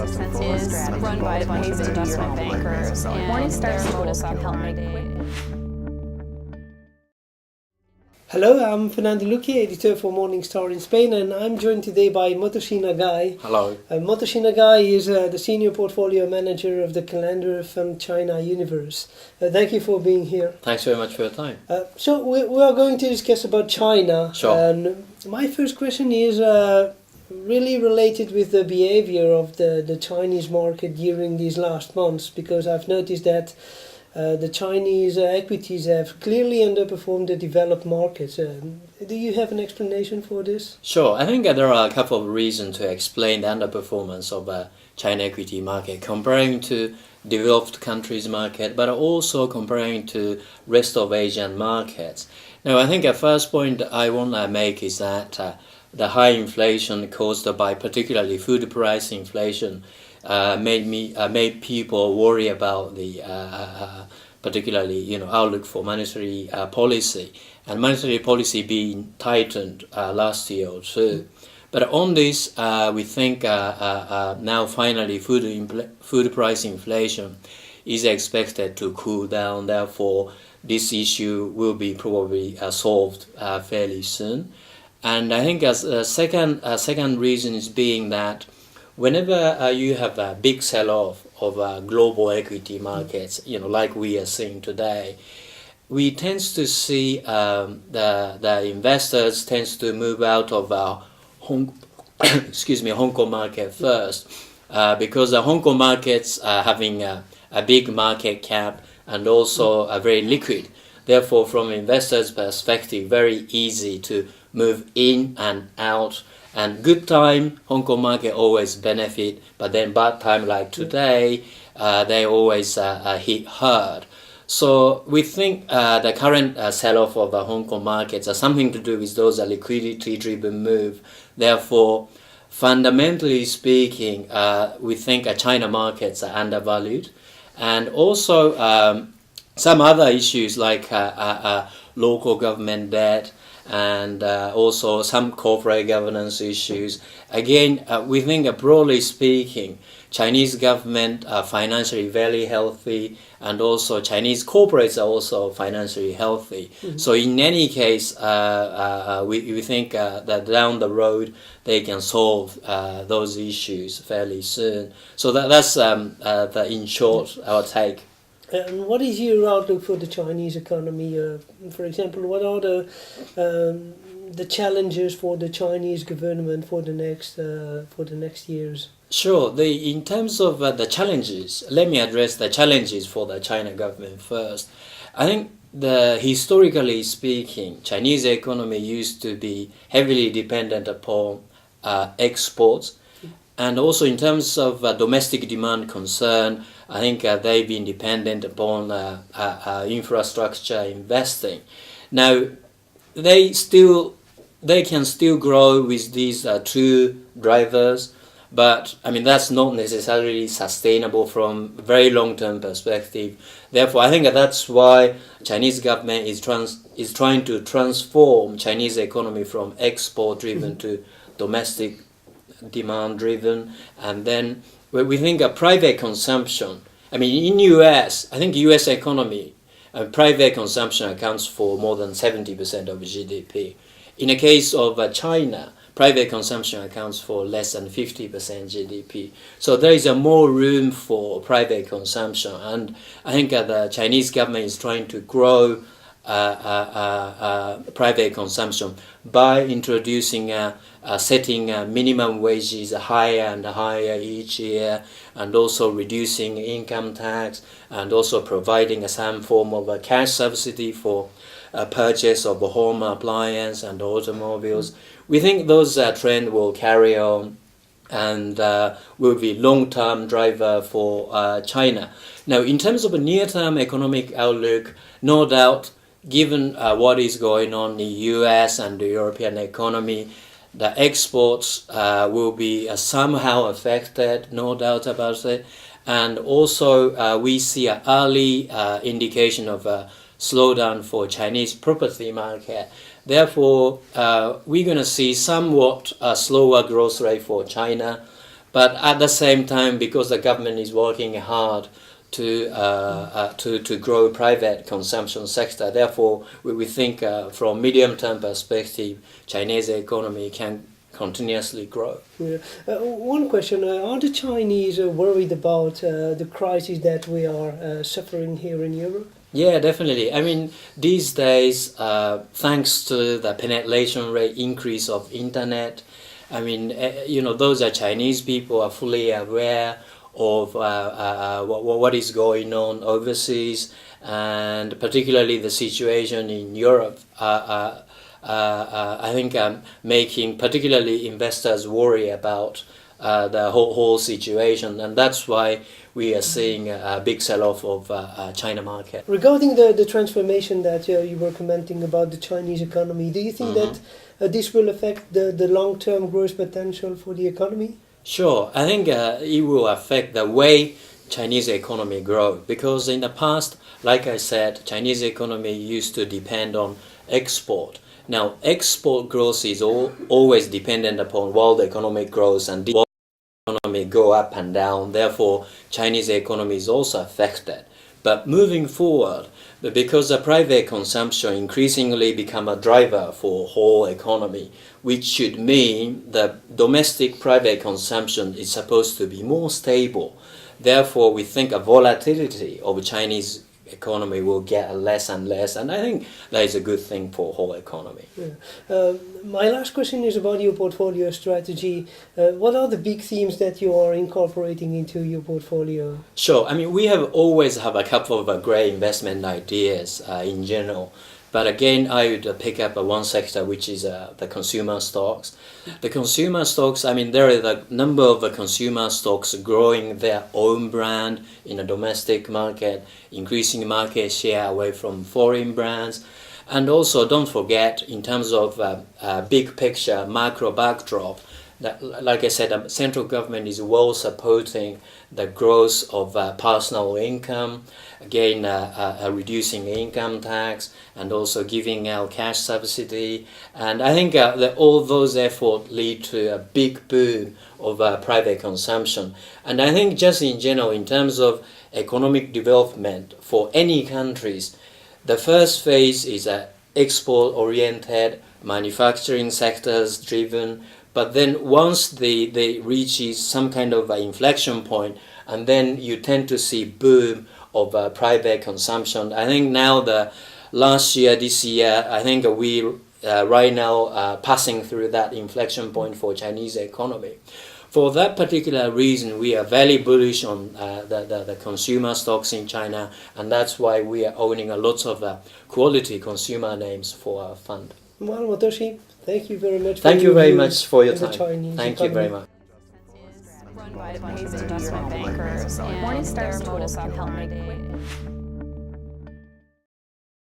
Since is run by a bunch of investment bankers, and their modus operandi. Hello, I'm Fernando Luque, editor for Morning Star in Spain, and I'm joined today by Motoshi Nagai. Hello. Motoshi Nagai is the senior portfolio manager of the Callander Fund China Universe. Thank you for being here. Thanks very much for your time. So we are going to discuss about China. Sure. And my first question is really related with the behavior of the Chinese market during these last months, because I've noticed that the Chinese equities have clearly underperformed the developed markets. Do you have an explanation for this? Sure. I think there are a couple of reasons to explain the underperformance of China equity market comparing to developed countries market, but also comparing to rest of Asian markets. Now, I think the first point I want to make is that the high inflation caused by particularly food price inflation made people worry about the particularly outlook for monetary policy, and monetary policy being tightened last year or two. But on this, we think now finally food price inflation is expected to cool down. Therefore, this issue will be probably solved fairly soon. And I think as a second reason is being that whenever you have a big sell-off of global equity markets, like we are seeing today, we tend to see the investors tends to move out of Hong Kong market first, because the Hong Kong markets are having a big market cap and also are very liquid. Therefore, from investors' perspective, very easy to move in and out. And good time, Hong Kong market always benefit, but then bad time like today, they always hit hard. So we think the current sell-off of the Hong Kong markets has something to do with those liquidity-driven move. Therefore, fundamentally speaking, we think China markets are undervalued. And also some other issues like local government debt, and also some corporate governance issues. Again, we think broadly speaking, Chinese government are financially very healthy, and also Chinese corporates are also financially healthy. Mm-hmm. So in any case, we think that down the road they can solve those issues fairly soon. So that's in short our take. And what is your outlook for the Chinese economy? For example, what are the challenges for the Chinese government for the next years? Sure. In terms of the challenges, let me address the challenges for the China government first. I think historically speaking, Chinese economy used to be heavily dependent upon exports. And also in terms of domestic demand concern, I think they've been dependent upon infrastructure investing. Now, they can still grow with these two drivers, but I mean that's not necessarily sustainable from a very long-term perspective. Therefore, I think that's why Chinese government is trying to transform Chinese economy from export-driven to domestic demand-driven, and then we think private consumption. I mean, in US, I think US economy, private consumption accounts for more than 70% of GDP. In the case of China, private consumption accounts for less than 50% GDP. So there is more room for private consumption, and I think the Chinese government is trying to grow private consumption by introducing setting minimum wages higher and higher each year, and also reducing income tax, and also providing some form of a cash subsidy for purchase of home appliance and automobiles. We think those trends will carry on and will be long-term driver for China. Now, in terms of a near-term economic outlook, no doubt, given what is going on in the US and the European economy, the exports will be somehow affected, no doubt about it. And also we see an early indication of a slowdown for Chinese property market. Therefore, we're going to see somewhat a slower growth rate for China, But at the same time, because the government is working hard to grow private consumption sector, therefore we think from medium-term perspective, Chinese economy can continuously grow. Yeah. One question, are the Chinese worried about the crisis that we are suffering here in Europe? Yeah, definitely. I mean, these days, thanks to the penetration rate increase of internet, I mean, those are Chinese people are fully aware of what is going on overseas, and particularly the situation in Europe. I think making particularly investors worry about the whole situation, and that's why we are seeing a big sell-off of China market. Regarding the transformation that you were commenting about the Chinese economy, do you think that this will affect the long-term growth potential for the economy? Sure, I think it will affect the way Chinese economy grow, because in the past, like I said, Chinese economy used to depend on export. Now, export growth is always dependent upon world economic growth, and the world economy go up and down. Therefore, Chinese economy is also affected. But moving forward, because the private consumption increasingly become a driver for whole economy, which should mean that domestic private consumption is supposed to be more stable. Therefore, we think a volatility of Chinese economy will get less and less, and I think that is a good thing for whole economy. Yeah. My last question is about your portfolio strategy. What are the big themes that you are incorporating into your portfolio? Sure. I mean, we have always have a couple of great investment ideas in general. But again, I would pick up one sector, which is the consumer stocks. The consumer stocks, I mean, there is a number of consumer stocks growing their own brand in the domestic market, increasing market share away from foreign brands. And also, don't forget, in terms of big picture, macro backdrop, that, like I said, the central government is well supporting the growth of personal income, again reducing income tax, and also giving out cash subsidy. And I think that all those efforts lead to a big boom of private consumption. And I think just in general, in terms of economic development for any countries, the first phase is export-oriented, manufacturing sectors driven. But then once they reach some kind of inflection point, and then you tend to see boom of private consumption. I think now this year, I think we right now passing through that inflection point for Chinese economy. For that particular reason, we are very bullish on the consumer stocks in China, and that's why we are owning a lot of quality consumer names for our fund. Well, Motoshi, thank you very much. Thank you very much for your time. Thank you very much. Run by investment bankers, and their motives help make